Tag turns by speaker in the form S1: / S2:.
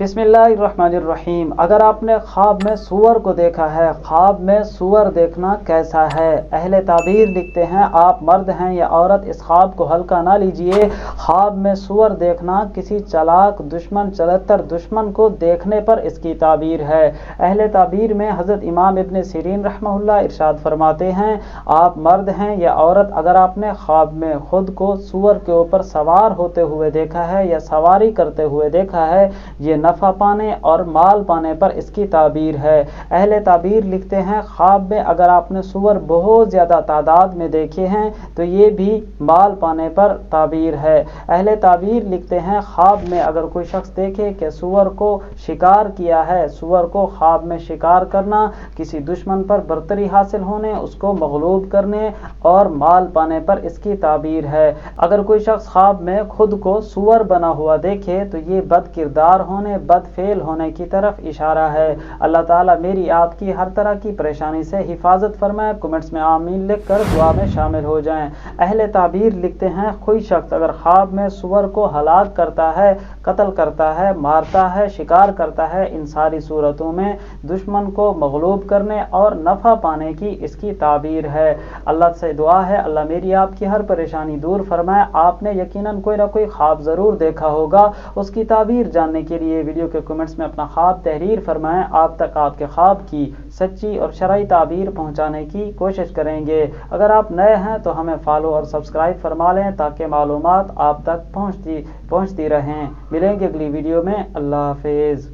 S1: बिस्मिल्लाहिर्रहमानिर्रहीम। अगर आपने ख्वाब में सूअर को देखा है, ख्वाब में सूअर देखना कैसा है? अहले ताबीर लिखते हैं, आप मर्द हैं या औरत, इस ख्वाब को हल्का ना लीजिए। ख्वाब में सूअर देखना किसी चालाक दुश्मन, चलत्तर दुश्मन को देखने पर इसकी ताबीर है। अहले ताबीर में हज़रत इमाम इब्न सीरीन रहमहुल्लाह इरशाद फरमाते हैं, आप मर्द हैं या औरत, अगर आपने ख्वाब में खुद को सूअर के ऊपर सवार होते हुए देखा है या सवारी करते हुए देखा है, ये नफ़ा पाने और माल पाने पर इसकी ताबीर है। अहले ताबीर लिखते हैं, ख्वाब में अगर आपने सूअर बहुत ज़्यादा तादाद में देखे हैं तो ये भी माल पाने पर ताबीर है। अहले ताबीर लिखते हैं, ख्वाब में अगर कोई शख्स देखे कि सूअर को शिकार किया है, सूअर को ख्वाब में शिकार करना किसी दुश्मन पर बरतरी हासिल होने, उसको मगलूब करने और माल पाने पर इसकी ताबीर है। अगर कोई शख्स ख्वाब में खुद को सूअर बना हुआ देखे तो ये बद किरदार होने, बदफेल होने की तरफ इशारा है। अल्लाह ताला मेरी आपकी हर तरह की परेशानी से हिफाजत फरमाए। कमेंट्स में आमीन लिख कर दुआ में शामिल हो जाएं। अहले ताबीर लिखते हैं, कोई शख्स अगर ख्वाब में सूअर को हलाक करता है, कत्ल करता है, मारता है, शिकार करता है, इन सारी सूरतों में दुश्मन को मगलूब करने और नफ़ा पाने की इसकी ताबीर है। अल्लाह से दुआ है, अल्लाह मेरी आपकी हर परेशानी दूर फरमाए। आपने यकीनन कोई ना कोई ख्वाब ज़रूर देखा होगा, उसकी ताबीर जानने के लिए वीडियो के कमेंट्स में अपना ख्वाब तहरीर फरमाएं। आप तक आपके ख्वाब की सच्ची और शरई ताबीर पहुंचाने की कोशिश करेंगे। अगर आप नए हैं तो हमें फॉलो और सब्सक्राइब फरमा लें ताकि मालूमात आप तक पहुंचती रहें। मिलेंगे अगली वीडियो में। अल्लाह हाफिज़।